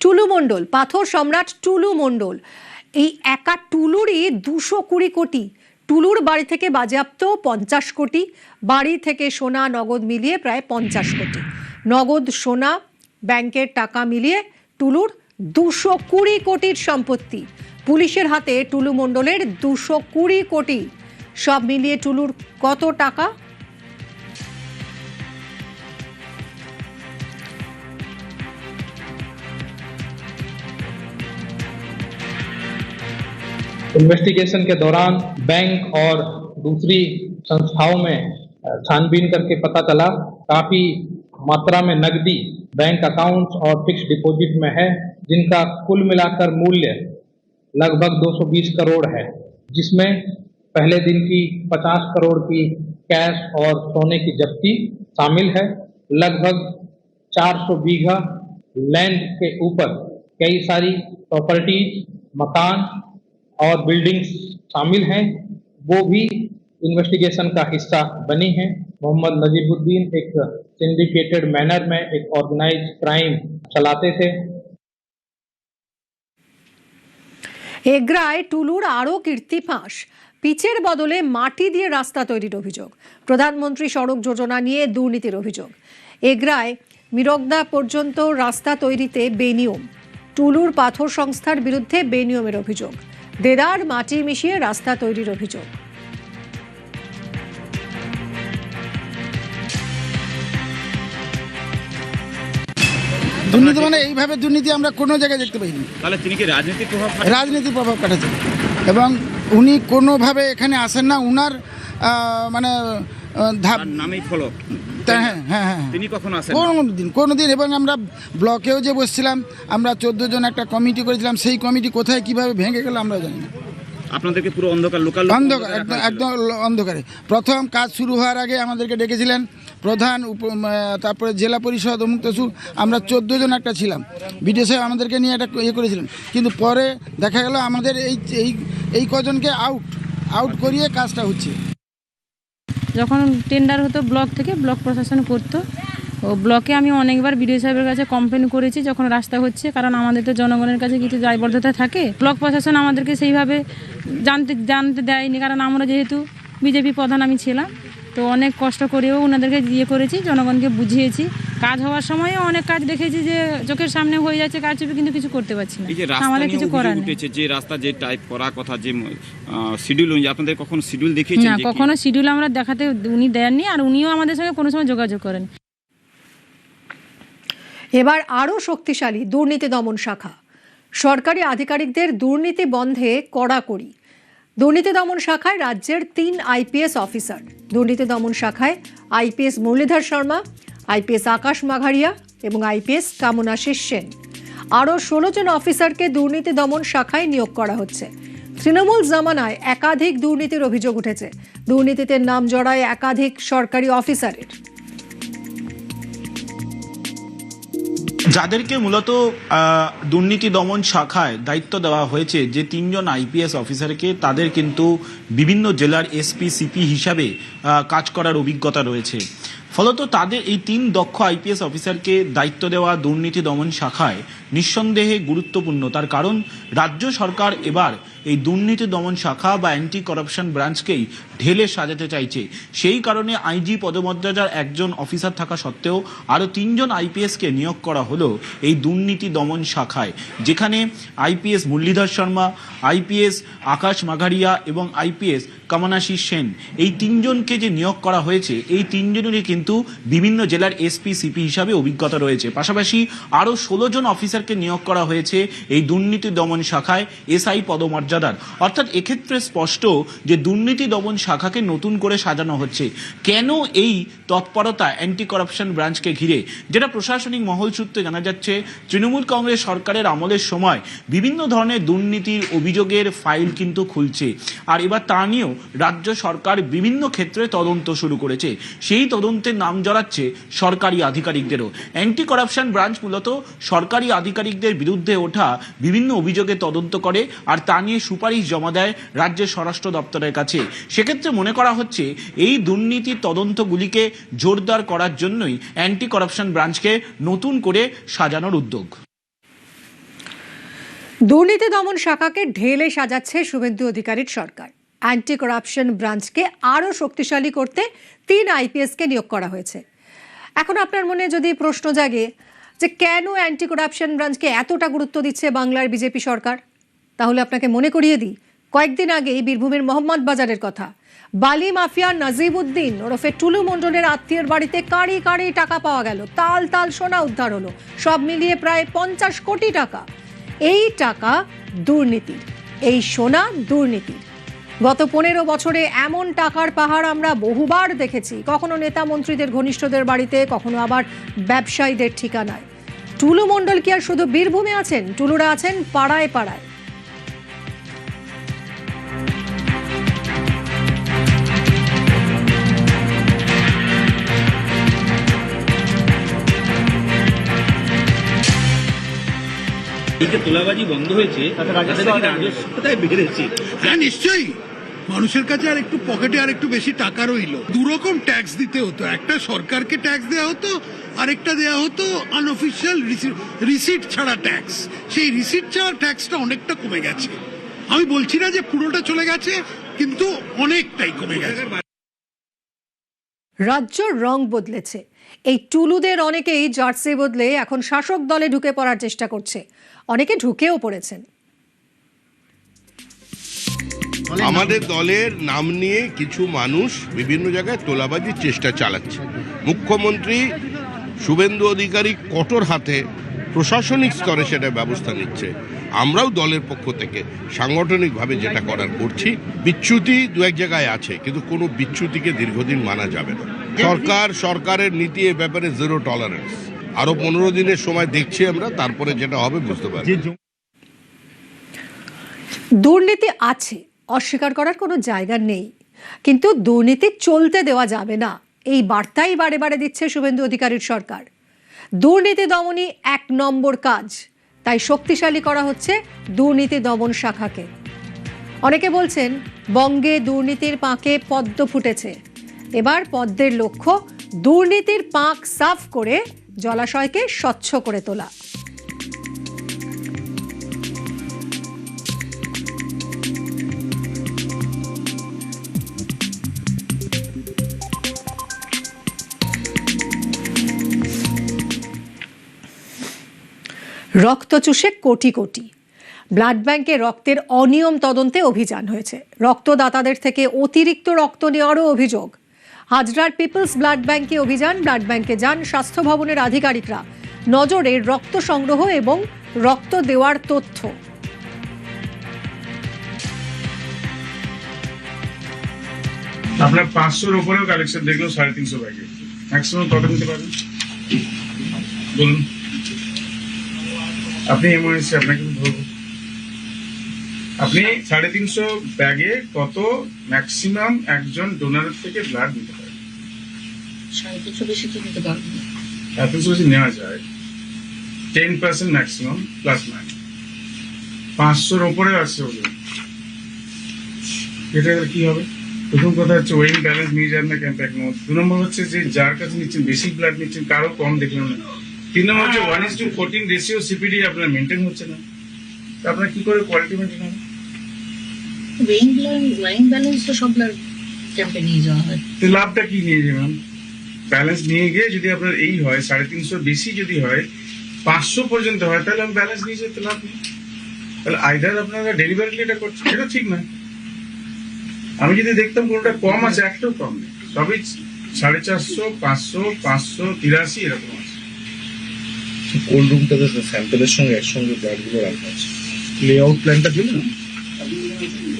টুলু মণ্ডল, পাথর সম্রাট টুলু মণ্ডল, এই একা টুলুরই 220 কোটি। টুলুর বাড়ি থেকে বাজেয়াপ্ত 50 কোটি, বাড়ি থেকে সোনা নগদ মিলিয়ে প্রায় 50 কোটি, নগদ সোনা ব্যাংকের টাকা মিলিয়ে টুলুর 220 কোটির সম্পত্তি। পুলিশের হাতে টুলু মণ্ডলের 220 কোটি। সব মিলিয়ে টুলুর কত টাকা? इन्वेस्टिगेशन के दौरान बैंक और दूसरी संस्थाओं में छानबीन करके पता चला काफी मात्रा में नकदी बैंक अकाउंट्स और फिक्स डिपॉजिट में है, जिनका कुल मिलाकर मूल्य लगभग 220 करोड़ है, जिसमें पहले दिन की 50 करोड़ की कैश और सोने की जब्ती शामिल है। लगभग 400 बीघा लैंड के ऊपर कई सारी प्रॉपर्टीज, मकान और बिल्डिंग्स शामिल हैं, वो भी इन्वेस्टिगेशन का हिस्सा बनी हैं। मोहम्मद नजीबुद्दीन एक सिंडिकेटेड मैनर में एक ऑर्गेनाइज्ड क्राइम चलाते थे। এগ্রায় টুলুর আরও কীর্তি ফাঁস। পিচের বদলে মাটি দিয়ে রাস্তা তৈরির অভিযোগ, প্রধানমন্ত্রী সড়ক যোজনা নিয়ে দুর্নীতির অভিযোগ। এগ্রায় মিরগদা পর্যন্ত রাস্তা তৈরিতে বেনিয়ম, টুলুর পাথর সংস্থার বিরুদ্ধে বেনিয়মের অভিযোগ, দেদার মাটি মিশিয়ে রাস্তা তৈরির অভিযোগ। দুর্নীতি মানে এইভাবে দুর্নীতি আমরা কোনো জায়গায় দেখতে পাইনি। তাহলে তিনি কি রাজনীতির প্রভাব কাটাচ্ছেন এবং উনি কোনোভাবে এখানে আসেন না। উনার মানে নামেই ফলক। হ্যাঁ, তিনি কখনো আসেন কোনোদিন। এবং আমরা ব্লকেও যে বসছিলাম, আমরা 14 জন একটা কমিটি করেছিলাম, সেই কমিটি কোথায় কিভাবে ভেঙে গেল আমরা জানি না। আপনাদেরকে পুরো অন্ধকার, একদম অন্ধকারে। প্রথম কাজ শুরু হওয়ার আগে আমাদেরকে ডেকেছিলেন প্রধান, তারপরে জেলা পরিষদ, অমুক তসু, আমরা 14 জন একটা ছিলাম। বিডিও সাহেব আমাদেরকে নিয়ে একটা করেছিলেন, কিন্তু পরে দেখা গেল আমাদের এই কজনকে আউট করিয়ে কাজটা হচ্ছে। যখন টেন্ডার হতো ব্লক থেকে, ব্লক প্রশাসন করতো, ও ব্লকে আমি অনেকবার বিডিও সাহেবের কাছে কমপ্লেন করেছি যখন রাস্তা হচ্ছে, কারণ আমাদের তো জনগণের কাছে কিছু দায়বদ্ধতা থাকে। ব্লক প্রশাসন আমাদেরকে সেইভাবে জানতে দেয়নি, কারণ আমরা যেহেতু বিজেপি প্রধান আমি ছিলাম, তো অনেক কষ্ট করেও ওনাদেরকে করেছি, জনগণকে বুঝিয়েছি। কাজ হওয়ার সময়ও অনেক কাজ দেখেছি যে চোখের সামনে হয়ে যাচ্ছে কাজ, কিন্তু কিছু করতে পারছি না। আমাদের কিছু করার নেই। যে রাস্তা যে টাইপ করা কথা, যে শিডিউল অনুযায়ী আপনাদের কখনো শিডিউল দেখিয়েছেন? না, কখনো শিডিউল আমরা দেখাতে উনি দেননি, আর উনিও আমাদের সঙ্গে কোনো সময় যোগাযোগ করেন। এবার আরও শক্তিশালী দুর্নীতি দমন শাখা। সরকারি আধিকারিকদের দুর্নীতি বন্ধে কড়াকড়ি। দুর্নীতি দমন শাখায় রাজ্যের 3 আইপিএস অফিসার। দুর্নীতি দমন শাখায় আইপিএস মুরলীধর শর্মা, আইপিএস আকাশ মাঘারিয়া এবং আইপিএস কামনাশিস সেন। আরও 16 জন অফিসারকে দুর্নীতি দমন শাখায় নিয়োগ করা হচ্ছে। তৃণমূল জামানায় একাধিক দুর্নীতির অভিযোগ উঠেছে। দুর্নীতিতে নাম জড়ায় একাধিক সরকারি অফিসারের। যাদেরকে মূলত দুর্নীতি দমন শাখায় দায়িত্ব দেওয়া হয়েছে, যে 3 জন আইপিএস অফিসারকে, তাদের কিন্তু বিভিন্ন জেলার এসপি সিপি হিসাবে কাজ করার অভিজ্ঞতা রয়েছে। ফলত তাদের এই 3 দক্ষ আইপিএস অফিসারকে দায়িত্ব দেওয়া দুর্নীতি দমন শাখায় নিঃসন্দেহে গুরুত্বপূর্ণ। তার কারণ রাজ্য সরকার এবার এই দুর্নীতি দমন শাখা বা অ্যান্টি করাপশন ব্রাঞ্চকেই ঢেলে সাজাতে চাইছে। সেই কারণে আইজি পদমর্যাদার একজন অফিসার থাকা সত্ত্বেও আরও 3 জন আইপিএসকে নিয়োগ করা হলো এই দুর্নীতি দমন শাখায়, যেখানে আইপিএস মুরলীধর শর্মা, আইপিএস আকাশ মাঘারিয়া এবং আইপিএস কামনাশিস সেন, এই 3 জনকে যে নিয়োগ করা হয়েছে, এই 3 জনেরই কিন্তু বিভিন্ন জেলার এসপি সিপি হিসাবে অভিজ্ঞতা রয়েছে। পাশাপাশি আরও 16 জন অফিসারকে নিয়োগ করা হয়েছে এই দুর্নীতি দমন শাখায় এসআই পদমর্যাদার। অর্থাৎ এক্ষেত্রে স্পষ্ট যে দুর্নীতি দমন শাখাকে নতুন করে সাজানো হচ্ছে। কেন এই তৎপরতা অ্যান্টি করাপশন ব্রাঞ্চকে ঘিরে? যেটা প্রশাসনিক মহল সূত্রে জানা যাচ্ছে, তৃণমূল কংগ্রেস সরকারের আমলের সময় বিভিন্ন ধরনের দুর্নীতির অভিযোগের ফাইল কিন্তু খুলছে, আর এবার তা নিয়েও রাজ্য সরকার বিভিন্ন ক্ষেত্রে তদন্ত শুরু করেছে। সেই তদন্তের নাম জড়াচ্ছে সরকারি আধিকারিকদেরও। অ্যান্টি করাপশন ব্রাঞ্চ মূলত সরকারি আধিকারিকদের বিরুদ্ধে ওঠা বিভিন্ন অভিযোগে তদন্ত করে, আর তা নিয়ে সুপারিশ জমা দেয় রাজ্যের স্বরাষ্ট্র দপ্তরের কাছে। সেক্ষেত্রে মনে করা হচ্ছে এই দুর্নীতির তদন্তগুলিকে জোরদার করার জন্যই অ্যান্টি করাপশন ব্রাঞ্চকে নতুন করে সাজানোর উদ্যোগ। দুর্নীতি দমন শাখাকে ঢেলে সাজাচ্ছে শুভেন্দু অধিকারীর সরকার। অ্যান্টি করাপশন ব্রাঞ্চকে আরও শক্তিশালী করতে 3 আইপিএসকে নিয়োগ করা হয়েছে। এখন আপনার মনে যদি প্রশ্ন জাগে যে কেন অ্যান্টি করাপশন ব্রাঞ্চকে এতটা গুরুত্ব দিচ্ছে বাংলার বিজেপি সরকার, তাহলে আপনাকে মনে করিয়ে দিই কয়েকদিন আগেই বীরভূমের মোহাম্মদ বাজারের কথা। বালি মাফিয়া নাজিবউদ্দিন ওরফে টুলু মণ্ডলের আত্মীয়ের বাড়িতে কাঁড়ি কাঁড়ি টাকা পাওয়া গেল, তাল তাল সোনা উদ্ধার হলো, সব মিলিয়ে প্রায় 50 কোটি টাকা। এই টাকা দুর্নীতির, এই সোনা দুর্নীতির। গত 15 বছরে এমন টাকার পাহাড় আমরা বহুবার দেখেছি, কখনো নেতা মন্ত্রীদের ঘনিষ্ঠদের বাড়িতে, কখনো আবার ব্যবসায়ীদের ঠিকানায়। টুলু মণ্ডল কি আর শুধু বীরভূমে আছেন? টুলুরা আছেন পাড়ায় পাড়ায়। এই যে তোলাবাজি বন্ধ হয়েছে তাতে রাজস্ব কোথায় বেড়েছে? হ্যাঁ নিশ্চয়ই, মানুষের কাছে আর একটু পকেটে আর একটু বেশি টাকা রইল। দুরকম ট্যাক্স দিতে হতো, একটা সরকারকে ট্যাক্স দেওয়া হতো, আরেকটা দেওয়া হতো আনঅফিসিয়াল রিসিট ছাড়া ট্যাক্স। সেই রিসিট ছাড়া ট্যাক্সটা অনেকটা কমে গেছে। আমি বলছি না যে পুরোটা চলে গেছে, কিন্তু অনেকটাই কমে গেছে। রাজ্যর রং বদলেছে। এই টুলুদের অনেকেই জার্সি বদলে এখন শাসক দলে ঢুকে পড়ার চেষ্টা করছে, অনেকে ঢুকেও পড়েছেন। আমাদের দলের নাম নিয়ে কিছু মানুষ বিভিন্ন জায়গায় তোলাবাজির চেষ্টা চালাচ্ছে। মুখ্যমন্ত্রী শুভেন্দু অধিকারী কঠোর হাতে প্রশাসনিক স্তরে সেটা ব্যবস্থা নিচ্ছে। আমরাও দলের পক্ষ থেকে সাংগঠনিকভাবে যেটা করার করছি। বিচ্যুতি দু এক জায়গায় আছে, কিন্তু কোনো বিচ্যুতিকে দীর্ঘদিন মানা যাবে না। সরকারের নীতি এ ব্যাপারে 0 টলারেন্স। আরো 15 দিনের সময় দেখছি আমরা, তারপরে যেটা হবে বুঝতে পারবো। দুর্নীতি আছে, অস্বীকার করার কোনো জায়গা নেই, কিন্তু দুর্নীতি চলতে দেওয়া যাবে না, এই বার্তাই বারে বারে দিচ্ছে শুভেন্দু অধিকারীর সরকার। দুর্নীতি দমনই 1 নম্বর কাজ, তাই শক্তিশালী করা হচ্ছে দুর্নীতি দমন শাখাকে। অনেকে বলছেন বঙ্গে দুর্নীতির পাঁকে পদ্ম ফুটেছে, এবার পদ্মের লক্ষ্য দুর্নীতির পাঁক সাফ করে জলাশয়কে স্বচ্ছ করে তোলা। রক্ত চুষে কোটি কোটি। ব্লাড ব্যাংকে রক্তের অনিয়ম তদন্তে অভিযান হয়েছে। রক্তদাতাদের থেকে অতিরিক্ত রক্ত নেওয়ারও অভিযোগ। হাজরার পিপলস ব্লাড ব্যাংকে অভিযান। ব্লাড ব্যাংকে যান স্বাস্থ্য ভবনের আধিকারিকরা। নজরে রক্ত সংগ্রহ এবং রক্ত দেওয়ার তথ্য। আপনার 500-র উপরেও কালেকশন দেখলো, 350 ব্যাগে ম্যাক্সিমাম কত নিতে পারবেন বলুন? আপনি এমার্জেন্সি, আপনাকে ধরবো। আপনি 350 ব্যাগে কত ম্যাক্সিমাম একজন ডোনারের থেকে ব্লাড নিতে পারেন? 350 বেশি তো নিতে পারবো না। এত বেশি নেওয়া যায় 10% ম্যাক্সিমাম প্লাস মাইনাস। 500-র উপরে আসছে ওজন, এটা কি হবে? প্রথম কথা হচ্ছে ওয়েইং ব্যালেন্স নিয়ে যান না ক্যাম্প্যাক নোট। 2 নম্বর হচ্ছে যে যার কাছে নিচ্ছেন বেশি ব্লাড নিচ্ছেন, কারো কম দেখলেন না। 3 নম্বর হচ্ছে 1:14 রেশিও সিপিডি আপনার মেনটেন হচ্ছে না। আপনার কি করে কোয়ালিটি মেনটেন হবে? ওয়েইং ব্যালেন্স তো সব ব্লাড ক্যাম্পে নিয়ে যাওয়া হয়। তো লাভটা কি নিয়ে যাবেন? ব্যালেন্স নিয়ে গিয়ে যদি আপনার এই হয় 350 বেশি, যদি হয় 500 পর্যন্ত হয়, তাহলে আমি ব্যালেন্স নিয়ে যেতে লাভ নেই। তাহলে আইদার আপনারা ডেলিভারিলি এটা করছেন, এটা ঠিক না। আমি যদি দেখতাম কোনোটা কম আছে, একটাও কম নেই, সবই 450, 500, 583 এরকম আছে। কোল্ড রুমটাতে স্যাম্পলের সঙ্গে একসঙ্গে ব্লাডগুলো রাখা আছে। লেআউট প্ল্যানটা দিলেন?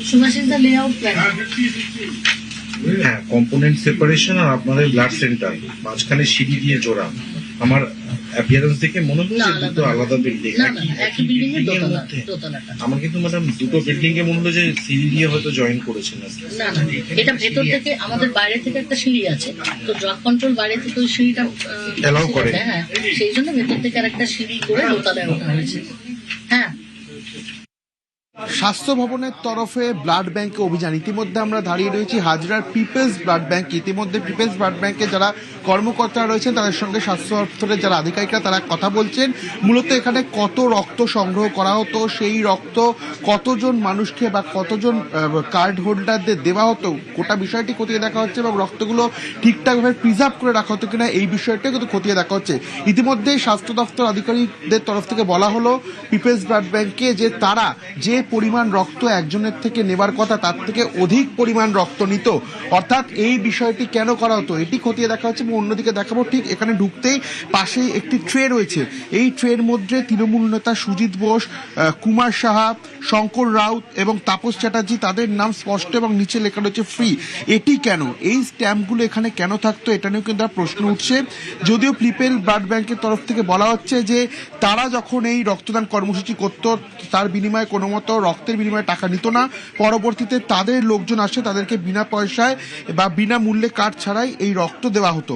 সুভাষিন্দা লেআউট প্ল্যান। হ্যাঁ, কম্পোনেন্ট সেপারেশন আর আপনাদের ব্লাড সেন্টার মাঝখানে সিঁড়ি দিয়ে জোড়া। আমার অ্যাপিয়ারেন্স দেখে মনে হচ্ছে দুটো আলাদা বিল্ডিং, একই বিল্ডিং এর দোতলাটা। আমার কিন্তু ম্যাডাম দুটো বিল্ডিং এ মনে হলো যে সিঁড়ি দিয়ে হয়তো জয়েন করেছেন। না, এটা ভেতর থেকে, আমাদের বাইরে থেকে একটা সিঁড়ি আছে, তো ড্রাগ কন্ট্রোল বাইরে থেকে ওই সিঁড়িটা অ্যালাউ করে। হ্যাঁ, সেই জন্য ভেতর থেকে আরেকটা সিঁড়ি করে দোতলায় ওঠা হয়েছে। হ্যাঁ, স্বাস্থ্য ভবনের তরফে ব্লাড ব্যাংকে অভিযান। ইতিমধ্যে আমরা দাঁড়িয়ে রয়েছি হাজরার পিপলস ব্লাড ব্যাংক। ইতিমধ্যে পিপলস ব্লাড ব্যাংকে যারা কর্মকর্তারা রয়েছেন তাদের সঙ্গে স্বাস্থ্য দপ্তরের যারা আধিকারিকরা তারা কথা বলছেন। মূলত এখানে কত রক্ত সংগ্রহ করা হতো, সেই রক্ত কতজন মানুষকে বা কতজন কার্ড হোল্ডারদের দেওয়া হতো, গোটা বিষয়টি খতিয়ে দেখা হচ্ছে এবং রক্তগুলো ঠিকঠাকভাবে প্রিজার্ভ করে রাখা হতো কিনা এই বিষয়টা কিন্তু খতিয়ে দেখা হচ্ছে। ইতিমধ্যে স্বাস্থ্য দপ্তর আধিকারিকদের তরফ থেকে বলা হলো পিপলস ব্লাড ব্যাংকে যে তারা যে পরিমাণ রক্ত একজনের থেকে নেবার কথা তার থেকে অধিক পরিমাণ রক্ত নিত, অর্থাৎ এই বিষয়টি কেন করা হতো এটি খতিয়ে দেখা হচ্ছে। এবং অন্যদিকে দেখাবো ঠিক এখানে ঢুকতেই পাশেই একটি ট্রে রয়েছে, এই ট্রের মধ্যে তৃণমূল নেতা সুজিত বোস, কুমার সাহা, শঙ্কর রাউত এবং তাপস চ্যাটার্জি তাদের নাম স্পষ্ট এবং নিচে লেখা রয়েছে ফ্রি। এটি কেন, এই স্ট্যাম্পগুলো এখানে কেন থাকতো এটা নিয়েও কিন্তু প্রশ্ন উঠছে। যদিও পিপল ব্লাড ব্যাংকের তরফ থেকে বলা হচ্ছে যে তারা যখন এই রক্তদান কর্মসূচি করত তার বিনিময়ে কোনো মতো রক্তের বিনিময়ে টাকা নিত না, পরবর্তীতে তাদের লোকজন আসে তাদেরকে বিনা পয়সায় বা বিনামূল্যে কার্ড ছাড়াই এই রক্ত দেওয়া হতো।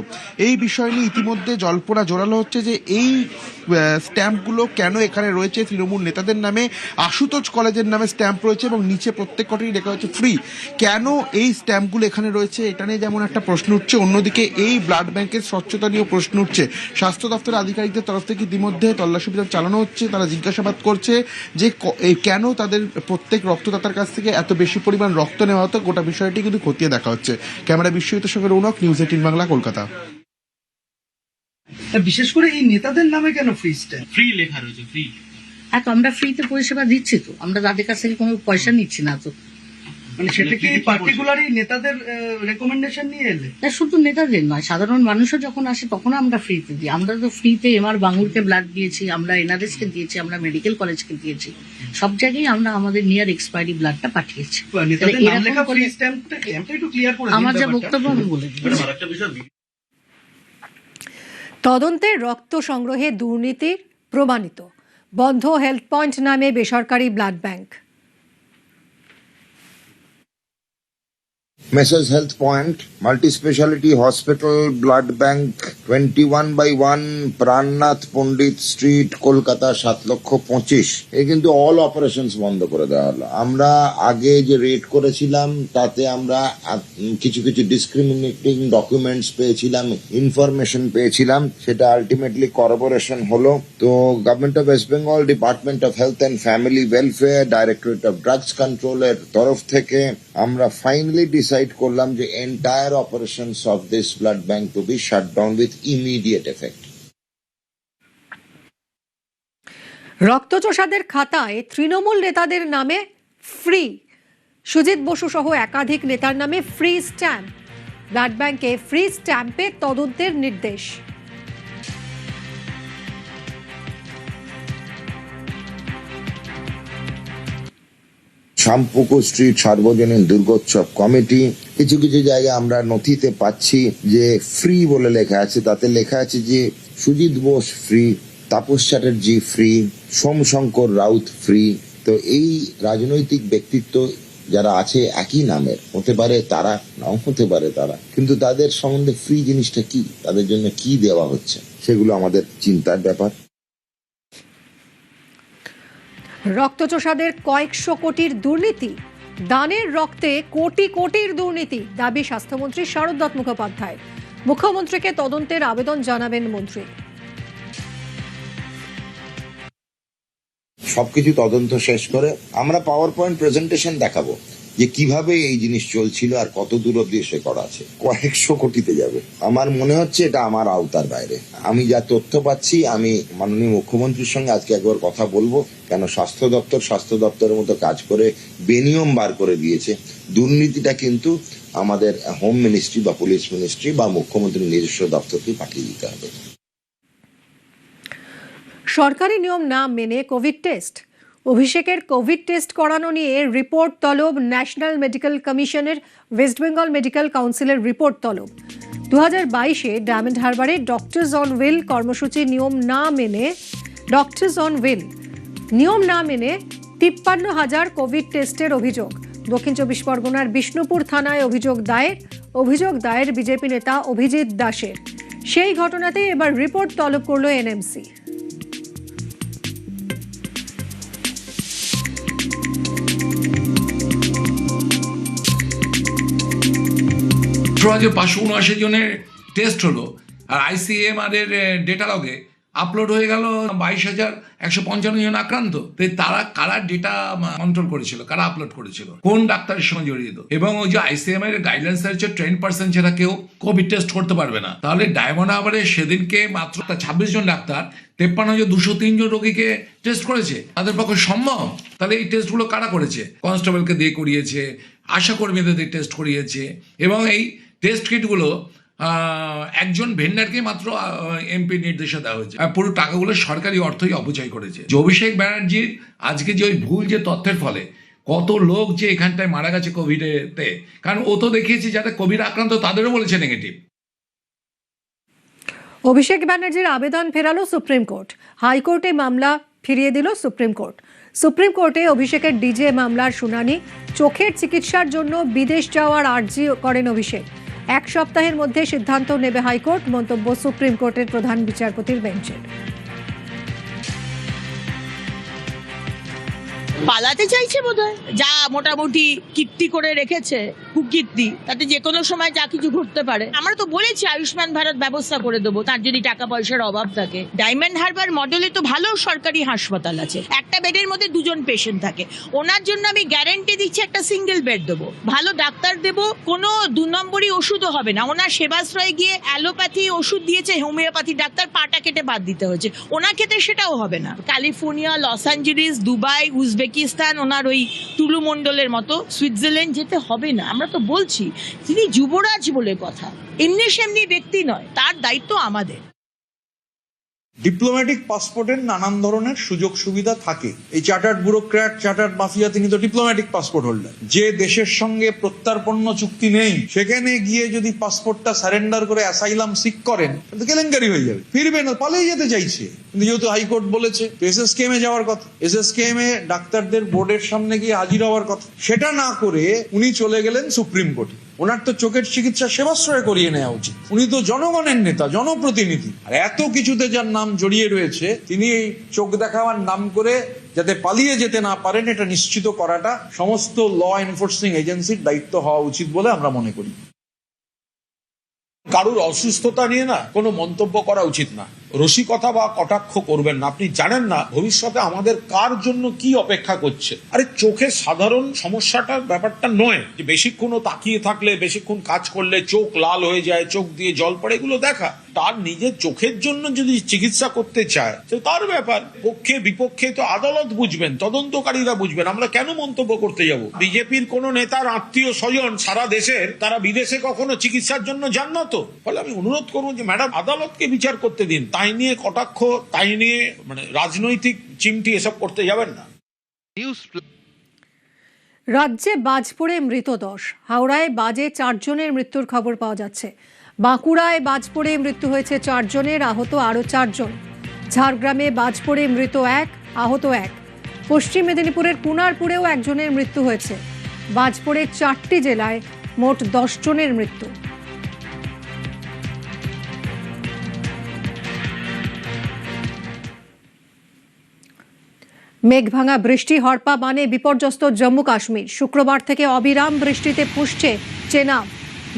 এই বিষয় নিয়ে ইতিমধ্যে জল্পনা জোরালো হচ্ছে যে এই স্ট্যাম্পগুলো কেন এখানে রয়েছে তৃণমূল নেতাদের নামে। আশুতোষ কলেজের নামে স্ট্যাম্প রয়েছে এবং নিচে প্রত্যেক কটাই লেখা হচ্ছে ফ্রি। কেন এই স্ট্যাম্পগুলো এখানে রয়েছে এটা নিয়ে যেমন একটা প্রশ্ন উঠছে, অন্যদিকে এই ব্লাড ব্যাংকের স্বচ্ছতা নিয়েও প্রশ্ন উঠছে। স্বাস্থ্য দপ্তরের আধিকারিকদের তরফ থেকে ইতিমধ্যে তল্লাশি অভিযান চালানো হচ্ছে, তারা জিজ্ঞাসাবাদ করছে যে কেন তাদের প্রত্যেক রক্তদাতার কাছ থেকে এত বেশি পরিমাণ রক্ত নেওয়া হতো, গোটা বিষয়টি কিন্তু খতিয়ে দেখা হচ্ছে। ক্যামেরা বিশ্বজিতের সঙ্গে রৌনক, নিউজ 18 বাংলা, কলকাতা। বিশেষ করে এই নেতাদের নামে কেন ফ্রি স্ট্যাম্প? ফ্রি লেখা রয়েছে, ফ্রি। হ্যাঁ, তো আমরা ফ্রিতে পরিষেবা দিচ্ছি, তো আমরা তাদের কাছ থেকে কোনো পয়সা নিচ্ছি না। তো মানে সেটা কি পার্টিকুলারই নেতাদের রেকমেন্ডেশন নিয়ে এলে? শুধু নেতাদের নয়, সাধারণ মানুষও যখন আসে তখন আমরা ফ্রিতে দিই। আমরা তো ফ্রিতে এমআর বাঙ্গুরকে ব্লাড দিয়েছি, আমরা এনআরএসকে দিয়েছি, আমরা মেডিকেল কলেজকে দিয়েছি, সব জায়গায় আমরা আমাদের নিয়ার এক্সপায়ারি ব্লাডটা পাঠিয়েছি। আমার যা বক্তব্য আমি বলে দিই। তদন্তে রক্ত সংগ্রহে দুর্নীতির প্রমাণিত, বন্ধ হেলথ পয়েন্ট নামে বেসরকারি blood bank. Messrs Health Point, Multi-Speciality Hospital Blood Bank, 21/1 প্রাণনাথ পণ্ডিত স্ট্রিট, কলকাতা 7,25,000। এই কিন্তু অল অপারেশনস বন্ধ করে দেওয়া হলো। আমরা আগে যে রেট করেছিলাম তাতে আমরা কিছু কিছু ডিসক্রিমিনেটিং ডকুমেন্টস পেয়েছিলাম, ইনফরমেশন পেয়েছিলাম, সেটা আলটিমেটলি করবোরেশন হলো। তো government of West Bengal, department of health and family welfare, directorate of drugs কন্ট্রোলের তরফ থেকে আমরা ফাইনালি ডিসাইড করলাম যে entire operations of this blood bank to be shut down with immediate effect. রক্তচোষাদের খাতায় তৃণমূল নেতাদের নামে ফ্রি, সুজিত বসু সহ একাধিক নেতার নামে ফ্রি স্ট্যাম্প। ব্লাড ব্যাংকে ফ্রি স্ট্যাম্পের তদন্তের নির্দেশ। শ্যামপুকুর স্ট্রিট সার্বজনীন দুর্গোৎসব কমিটি, কিছু কিছু জায়গায় আমরা নথিতে পাচ্ছি যে ফ্রি বলে লেখা আছে, তাতে লেখা আছে যে Sujit Bose free, Tapas Chatterjee free, Somshankar Raut free. তো এই রাজনৈতিক ব্যক্তিত্ব যারা আছে একই নামের, হতে পারে তারা, নাও হতে পারে তারা, কিন্তু তাদের সম্বন্ধে ফ্রি জিনিসটা কি, তাদের জন্য কি দেওয়া হচ্ছে, সেগুলো আমাদের চিন্তার ব্যাপার। রক্তচোষাদের কয়েকশো কোটির দুর্নীতি, দানের রক্তে কোটি কোটির দুর্নীতি, দাবি স্বাস্থ্যমন্ত্রী শারদ দত্ত মুখোপাধ্যায়। মুখ্যমন্ত্রীকে তদন্তের আবেদন জানাবেন মন্ত্রী। সবকিছু তদন্ত শেষ করে আমরা পাওয়ার পয়েন্ট প্রেজেন্টেশন দেখাবো যে কিভাবে এই জিনিস চলছিল আর কত দূর অব্দি এসে করা আছে। কয়েকশো কোটিতে যাবে, আমার মনে হচ্ছে এটা আমার আওতার বাইরে। আমি যা তথ্য পাচ্ছি, আমি মাননীয় মুখ্যমন্ত্রীর সঙ্গে আজকে একবার কথা বলবো, কেন স্বাস্থ্য দপ্তরের মতো কাজ করে বেনিয়ম বার করে দিয়েছে। দুর্নীতিটা কিন্তু আমাদের হোম মিনিস্ট্রি বা পুলিশ মিনিস্ট্রি বা মুখ্যমন্ত্রীর নিজস্ব দপ্তরকে পাঠিয়ে দিতে হবে। সরকারি নিয়ম না মেনে কোভিড টেস্ট, অভিষেকের কোভিড টেস্ট করানো নিয়ে রিপোর্ট তলব ন্যাশনাল মেডিকেল কমিশনের, ওয়েস্ট বেঙ্গল মেডিকেল কাউন্সিলের রিপোর্ট তলব। 2022-এ ডায়মন্ড হারবারে ডক্টরস অন হুইল কর্মসূচি নিয়ম না মেনে 53,000 কোভিড টেস্টের অভিযোগ। দক্ষিণ 24 পরগনার বিষ্ণুপুর থানায় অভিযোগ দায়ের বিজেপি নেতা অভিজিৎ দাসের। সেই ঘটনাতেই এবার রিপোর্ট তলব করল এনএমসি। যে 579 জনের টেস্ট হলো আর ICMR এর ডেটা লগে আপলোড হয়ে গেল 22,155 জন আক্রান্ত। তারা কারা ডেটা কন্ট্রোল করেছিল, কারা আপলোড করেছিল, কোন ডাক্তারের সঙ্গে জড়িত, এবং ওই যে ICMR এর গাইডলাইন্স হচ্ছে 10% ছাড়া কেউ কোভিড টেস্ট করতে পারবে না। তাহলে ডায়মন্ড হারবারে সেদিনকে মাত্র 26 জন ডাক্তার 53,203 জন রোগীকে টেস্ট করেছে। তাদের পক্ষে সম্ভব? তাহলে এই টেস্টগুলো কারা করেছে? কনস্টেবলকে দিয়ে করিয়েছে, আশাকর্মীদের দিয়ে টেস্ট করিয়েছে, এবং এই টেস্ট কিটগুলো একজন ভেন্ডারকে মাত্র MP নির্দেশে দেওয়া হয়েছে। পুরো টাকাগুলো সরকারি অর্থই অপচয় করেছে। যে অভিষেক ব্যানার্জির আজকে যে ওই ভুল যে তথ্যের ফলে কত লোক যে এখানটায় মারা গেছে কোভিডেতে, কারণ ও তো দেখিয়েছে যারা কোভিড আক্রান্ত তাদেরও বলেছে নেগেটিভ। অভিষেক ব্যানার্জির আবেদন ফেরালো সুপ্রিম কোর্ট। হাইকোর্টে মামলা ফিরিয়ে দিল সুপ্রিম কোর্ট। সুপ্রিম কোর্টে অভিষেকের ডিজে মামলার শুনানি। চোখের চিকিৎসার জন্য বিদেশ যাওয়ার আর্জি করেন অভিষেক। 1 সপ্তাহের মধ্যে সিদ্ধান্ত নেবে হাইকোর্ট, মন্তব্য সুপ্রিম কোর্টের প্রধান বিচারপতির বেঞ্চের। পালাতে চাইছে বোধহয়, যা মোটামুটি কীর্তি করে রেখেছে, কুকীর্তি, তাতে যে কোনো সময় যা কিছু ঘটতে পারে। আমরা তো বলেছি আয়ুষ্মান ভারত ব্যবস্থা করে দেবো তার যদি টাকা পয়সার অভাব থাকে। ডায়মন্ড হারবার মডেলে তো ভালো সরকারি হাসপাতাল আছে, একটা বেডের মধ্যে 2 জন পেশেন্ট থাকে। ওনার জন্য আমি গ্যারান্টি দিচ্ছি একটা সিঙ্গেল বেড দেবো, ভালো ডাক্তার দেবো, কোনো 2 নম্বরই ওষুধও হবে না। ওনার সেবাশ্রয়ে গিয়ে অ্যালোপ্যাথি ওষুধ দিয়েছে, হোমিওপ্যাথি ডাক্তার পাটা কেটে বাদ দিতে হয়েছে, ওনার ক্ষেত্রে সেটাও হবে না। California, loss Angeles, Dubai, Uzbekistan, ওনার ওই টুলু মন্ডলের মতো সুইজারল্যান্ড যেতে হবে না। আমরা তো বলছি তিনি যুবরাজ বলে কথা, এমনি সেমনি ব্যক্তি নয়, তার দায়িত্ব আমাদের। ডিপ্লোম্যাটিক পাসপোর্টের নানান ধরনের সুযোগ সুবিধা থাকে। এই চার্টার্ড ব্যুরোক্র্যাট, চার্টার্ড মাফিয়া, তিনি তো ডিপ্লোম্যাটিক পাসপোর্ট হোল্ডার। যে দেশের সঙ্গে প্রত্যার্পণ চুক্তি নেই সেখানে গিয়ে যদি পাসপোর্টটা সারেন্ডার করে অ্যাসাইলাম সিক করেন তাহলে কেলেঙ্কারি হয়ে যাবে, ফিরবে না, পালিয়ে যেতে চাইছে। কিন্তু যেহেতু হাইকোর্ট বলেছে SSKM এ যাওয়ার কথা, SSKM এ ডাক্তারদের বোর্ডের সামনে গিয়ে হাজির হওয়ার কথা, সেটা না করে উনি চলে গেলেন সুপ্রিম কোর্টে। ওনার তো চোখের চিকিৎসা সেবাশ্রয় করিয়ে নেওয়া উচিত। উনি তো জনগণের নেতা, জনপ্রতিনিধি। আর এত কিছুতে যার নাম জড়িয়ে রয়েছে, তিনি এই চোখ দেখাবার নাম করে যাতে পালিয়ে যেতে না পারেন এটা নিশ্চিত করাটা সমস্ত ল এনফোর্সিং এজেন্সির দায়িত্ব হওয়া উচিত বলে আমরা মনে করি। কারুর অসুস্থতা নিয়ে না কোনো মন্তব্য করা উচিত না, রসিকতা বা কটাক্ষ করবেন না। আপনি জানেন না ভবিষ্যতে আমাদের কার জন্য কি অপেক্ষা করছে। আরে চোখে সাধারণ সমস্যাটার ব্যাপারটা নয় যে বেশিক্ষণও তাকিয়ে থাকলে, বেশিক্ষণ কাজ করলে চোখ লাল হয়ে যায়, চোখ দিয়ে জল পড়ে, এগুলো দেখা। তার নিজের চোখের জন্য যদি চিকিৎসা করতে চায় তো তার ব্যাপার, পক্ষে বিপক্ষে তো আদালত বুঝবেন, তদন্তকারীরা বুঝবেন, আমরা কেন মন্তব্য করতে যাব। বিজেপির কোন নেতার আত্মীয় স্বজন সারা দেশের, তারা বিদেশে কখনো চিকিৎসার জন্য যান না তো। ফলে আমি অনুরোধ করবো যে ম্যাডাম আদালতকে বিচার করতে দিন, তাই নিয়ে কটাক্ষ, তাই নিয়ে রাজনৈতিক চিমটি এসব করতে যাবেন না। রাজ্যে বাজ পড়ে মৃত 10, হাওড়ায় বাজে 4 জনের মৃত্যুর খবর পাওয়া যাচ্ছে। বাঁকুড়ায় বাজ পড়ে মৃত্যু হয়েছে 4 জনের, আহত আরও 4 জন। ঝাড়গ্রামে বাজ পড়ে মৃত 1, আহত 1। পশ্চিম মেদিনীপুরের কুনারপুরেও 1 জনের মৃত্যু হয়েছে। বাজ পড়ে 4টি জেলায় মোট 10 জনের মৃত্যু। মেঘভাঙা বৃষ্টি, হরপা বানে বিপর্যস্ত জম্মু কাশ্মীর। শুক্রবার থেকে অবিরাম বৃষ্টিতে পুষছে চেনাব।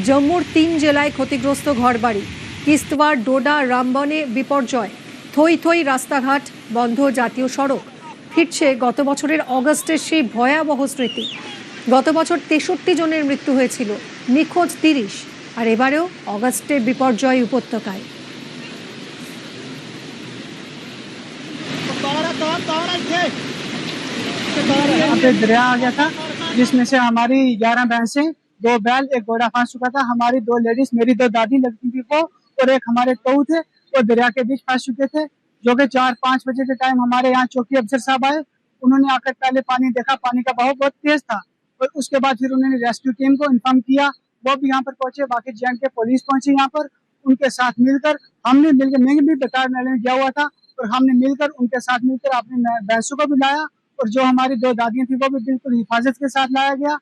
জম্মুর 3 জেলায় ক্ষতিগ্রস্ত ঘরবাড়ি। কিস্তওয়াড়, ডোডা, রামবনে বিপর্যয়। থই থই রাস্তাঘাট বন্ধ, জাতীয় সড়ক। ফিরছে গত বছরের অগস্টের সেই ভয়াবহ স্মৃতি। গত বছর 63 জনের মৃত্যু হয়েছিল, নিখোঁজ 30। আর এবারেও অগস্টে বিপর্যয় উপত্যকায়। यहाँ पे दरिया आ गया था जिसमें से हमारी 11 भैंसें, 2 बैल, 1 घोड़ा फंस चुका था। हमारी 2 लेडीज, मेरी 2 दादी लगती थी वो, और एक हमारे तऊ थे, वो दरिया के बीच फंस चुके थे। जो कि 4-5 बजे के टाइम हमारे यहाँ चौकी अफसर साहब आए। उन्होंने आकर पहले पानी देखा, पानी का बहाव बहुत तेज था, और उसके बाद फिर उन्होंने रेस्क्यू टीम को इन्फॉर्म किया, वो भी यहाँ पर पहुंचे। बाकी JNK पुलिस पहुंची यहाँ पर, उनके साथ मिलकर हमने मिलकर, मैं भी बटार नाले में गया हुआ था, और हमने मिलकर उनके साथ मिलकर अपने भैंसों को भी लाया, और जो हमारी 2 दादियां थी वो भी बिल्कुल हिफाजत के साथ लाया गया।